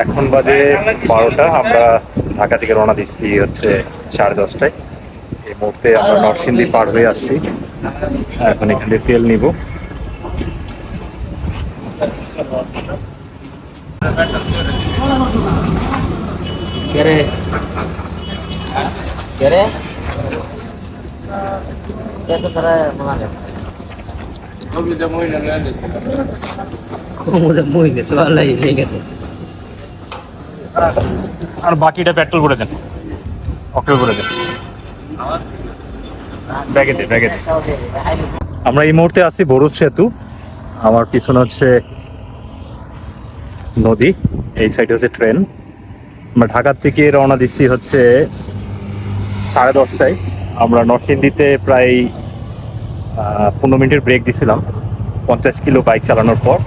এখন বাজে 12টা। আমরা ঢাকা থেকে রওনা দিচ্ছি হচ্ছে 10:30টায়। এই মুহূর্তে আমরা নরসিংদী পার হয়ে আসছি। এখন এখান থেকে তেল নিব। আর বাকিটা পেট্রোল করে দেন, অকেও করে দেন, ব্যাগে দে, ব্যাগে দে। আমরা এই মুহূর্তে আছি বরুজ সেতু। আমার পিছনে হচ্ছে নদী, এই সাইডে হচ্ছে ট্রেন। আমরা ঢাকার থেকে রওনা দিচ্ছি হচ্ছে 10:30টায়। আমরা নরসিংদীতে প্রায় 15 মিনিটের ব্রেক দিছিলাম 50 কিলো বাইক চালানোর পর।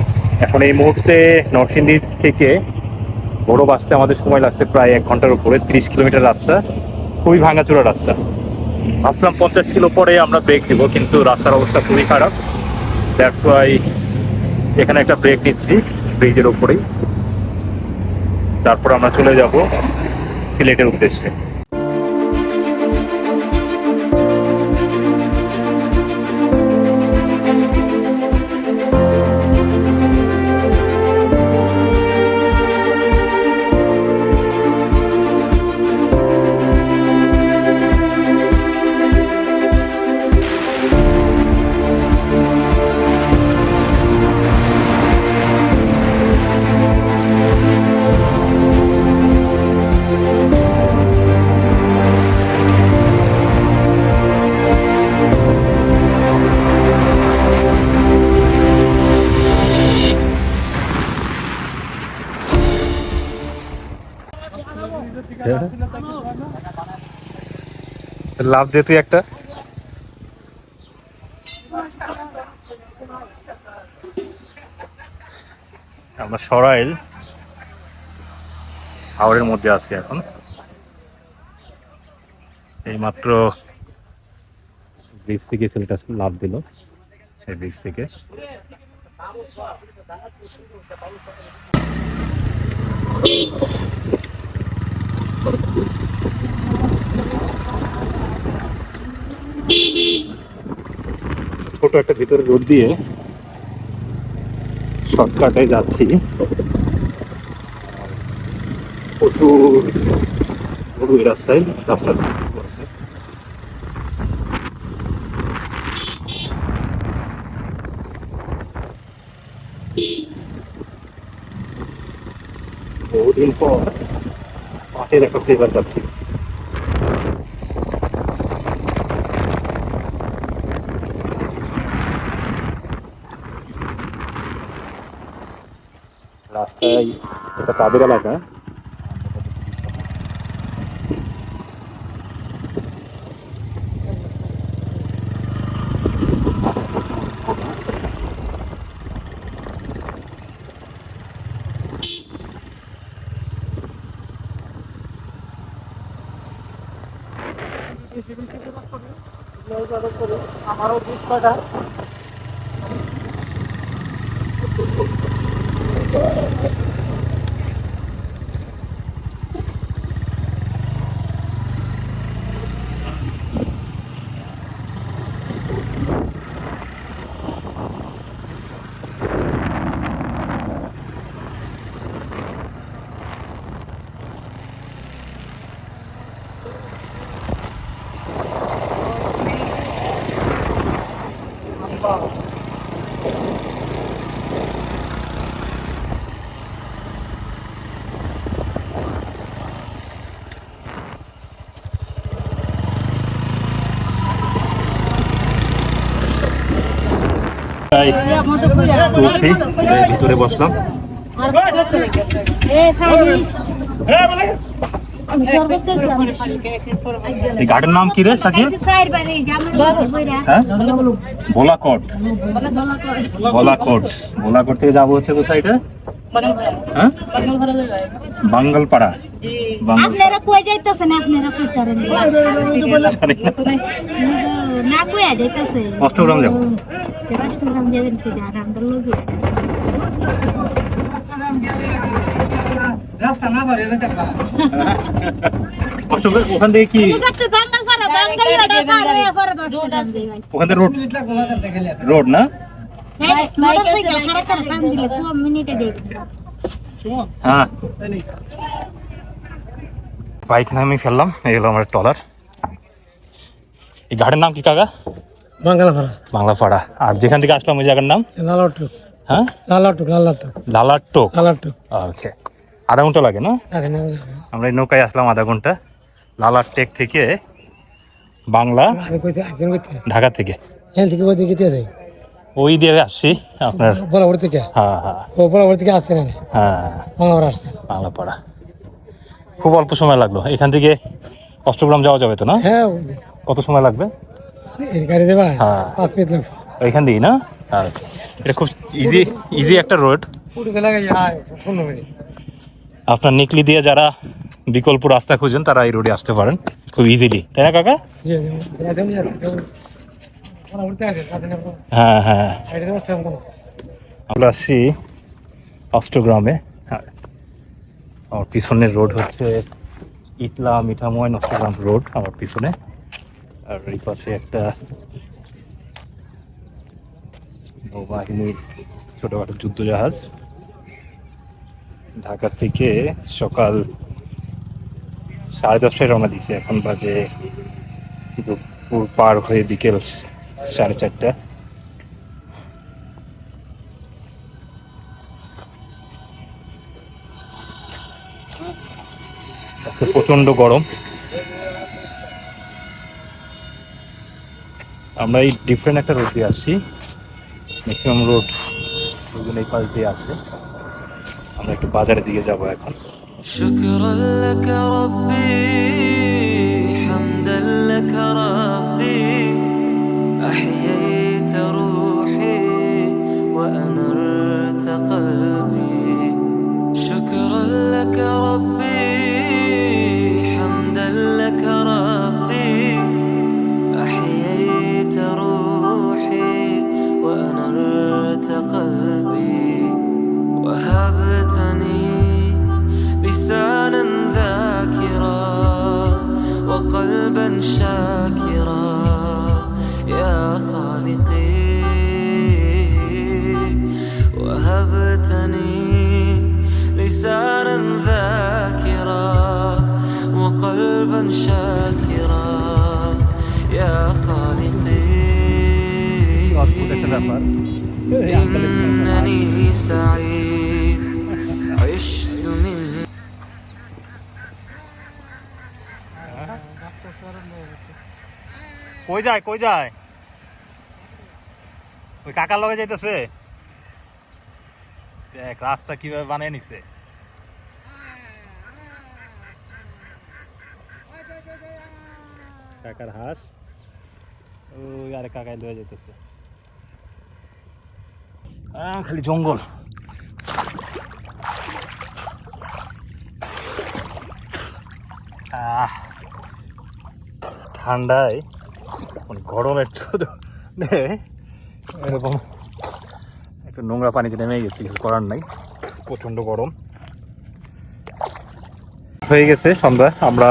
এখন এই মুহূর্তে নরসিংদী থেকে বড় বাসতে আমাদের সময় লাগছে প্রায় 1 ঘন্টার উপরে, 30 কিলোমিটার রাস্তা, খুবই ভাঙাচোরা রাস্তা। ভাবছিলাম 50 কিলো পরে আমরা ব্রেক দিব, কিন্তু রাস্তার অবস্থা খুবই খারাপ। দ্যাটস ওয়াই এখানে একটা ব্রেক নিচ্ছি ব্রিজের উপরেই। তারপর আমরা চলে যাব সিলেটের উদ্দেশ্যে। লাভ দে তুই একটা। আমরা সরাইল হাওড়ের মধ্যে আছি এখন। এইমাত্র ব্রিজ থেকে ছেলেটা লাভ দিল, এই ব্রিজ থেকে। ছোট একটা ভিতরে রোড দিয়ে শর্টকাটে যাচ্ছি। প্রচুর গরু এই রাস্তায়, রাস্তা আছে। বহুদিন পর পাটের একটা ফ্লেভার পাচ্ছি। রাস্তায় এটা তাদের এলাকা। আমারও পুষ্পাটা তুলসী ভিতরে বসলাম। এই গার্ডের নাম কি রে সাকিব? হ্যাঁ, ভোলাকোট। ভোলাকোট, ভোলাকোট থেকে যাবো হচ্ছে কোথায় এটা? হ্যাঁ, বাঙ্গালপাড়া। আপনারা কই যাইতাছেন? আপনারা কইতারেন না কইয়া যাইতাছে অষ্টগ্রাম যাবো। অষ্টগ্রাম যাবেন কি? আর আমরা লোক ওখান থেকে কি মুগাতে বাঙ্গাল পারা বাঙ্গালি ওটা পারে পরে 10 টাকা দেই ভাই ওখান থেকে রোড না হ্যাঁ মোটরসাইকেল খারাপ করে কাম দিলে 2 মিনিটে দেই হ্যাঁ বাইক নামে ফেললাম এই হলো আমার টলার এই ঘাটের নাম কি কাকা বাঙ্গালাপাড়া বাংলাপাড়া আর যেখান থেকে আসলাম ওই জায়গার নাম লালাটুক হ্যাঁ লালাটুক লালাটুক লালার টোক লালাটুক ওকে আধা ঘন্টা লাগে না আমরা এই নৌকায় আসলাম আধা ঘন্টা লালার টেক থেকে বাংলা আমি কইছি আইছেন কইতে ঢাকা থেকে এখান থেকে ওই দিকে আছে ওই দিয়ে আসছি আপনার বরাবর থেকে হ্যাঁ হ্যাঁ ও বরাবর থেকে আসছে না হ্যাঁ বাংলাপাড়া আসছে বাংলাপাড়া খুব অল্প সময় লাগলো এখান থেকে অষ্টগ্রাম যাওয়া যাবে তো না হ্যাঁ কত সময় লাগবে এর গাড়ি দেবা হ্যাঁ 5 মিনিট লাগবে ওইখান দিয়েই না এটা খুব ইজি একটা রোড পুরো লাগাই আয় 15 মিনিট আপনার নিকলি দিয়ে যারা বিকল্প রাস্তা খুঁজেন তারা এই রোডে আসতে পারেন খুব ইজিলি তাই না কাকা জি জি রাজন নিয়ে আছে বরাবর থেকে আছে সাথে না হ্যাঁ হ্যাঁ গাড়ি দেবা স্ট্যান্ড কোন আমরা আসছি অষ্টগ্রামে হ্যাঁ আমার পিছনের রোড হচ্ছে ইটলা মিঠামইন অষ্টগ্রাম রোড আমার পিছনে আর এই পাশে একটা নৌবাহিনীর ছোটখাটো যুদ্ধজাহাজ ঢাকা থেকে সকাল 10:30টায় রওনা দিছে এখন বাজে দুপুর পার হয়ে বিকেল 4:30 আজকে প্রচন্ড গরম আমরা এই ডিফারেন্ট একটা রোড দিয়ে আসছি ম্যাক্সিমাম রোড এই পাশ দিয়ে আসছে আমরা একটু বাজারের দিকে যাব এখন شكرا لك ربي حمدا لك ربي أحييت روحي وأنرت قلبي شكرا لك ربي حمدا لك ربي أحييت روحي وأنرت قلبي وهبتني لسانا ذاكرا وقلبا شاكرا يا خالقي وهبتني لسانا ذاكرا وقلبا شاكرا يا خالقي إنني سعيد عشت من কই যায় ওই কাকার লগে যাইতেছে দেখ রাস্তা কিভাবে বানিয়ে নিছে কাকার হাঁস ওই আরে কাকাই লয়ে যাইতেছে খালি জঙ্গল ঠান্ডায় মানে গরমের এরকম একটু নোংরা পানিতে নেমে গেছি কিছু করার নাই প্রচণ্ড গরম হয়ে গেছে সন্ধ্যা আমরা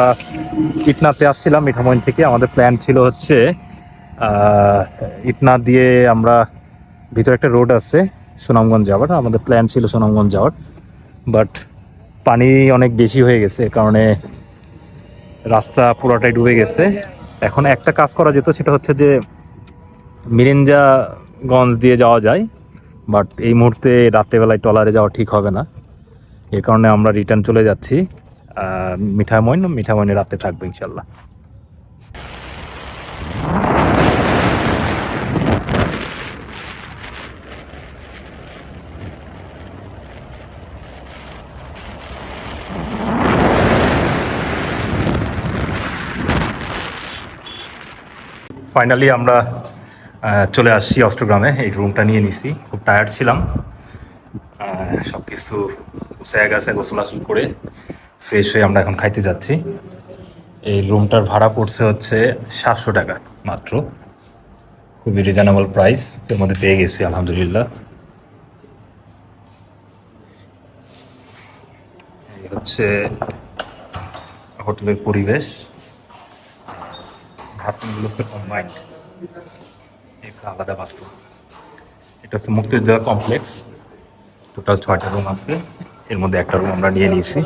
ইটনাতে আসছিলাম মিঠামইন থেকে আমাদের প্ল্যান ছিল হচ্ছে ইটনা দিয়ে আমরা ভিতরে একটা রোড আছে সুনামগঞ্জ যাওয়ার আমাদের প্ল্যান ছিল সুনামগঞ্জ যাওয়ার বাট পানি অনেক বেশি হয়ে গেছে এ কারণে রাস্তা পুরোটাই ডুবে গেছে এখন একটা কাজ করা যেত সেটা হচ্ছে যে মিরিঞ্জাগঞ্জ দিয়ে যাওয়া যায় বাট এই মুহূর্তে রাত্রেবেলায় ট্রলারে যাওয়া ঠিক হবে না এর কারণে আমরা রিটার্ন চলে যাচ্ছি মিঠামইনে রাতে থাকবো ইনশাল্লাহ ফাইনালি আমরা চলে আসছি অষ্টগ্রামে এই রুমটা নিয়ে নিছি খুব টায়ার্ড ছিলাম সব কিছু গুছায় গেছে গোসল করে ফ্রেশ হয়ে আমরা এখন খাইতে যাচ্ছি এই রুমটার ভাড়া পড়ছে হচ্ছে 700 টাকা মাত্র খুবই রিজনেবল প্রাইস এর মধ্যে পেয়ে গেছি আলহামদুলিল্লাহ এই হচ্ছে হোটেলের পরিবেশ, বাথরুমগুলো হচ্ছে কম্বাইন্ড, এটা আলাদা বাথরুম। এটা হচ্ছে মুক্তিযোদ্ধা কমপ্লেক্স, টোটাল 6টা রুম আছে, এর মধ্যে একটা রুম আমরা নিয়ে নিয়েছি।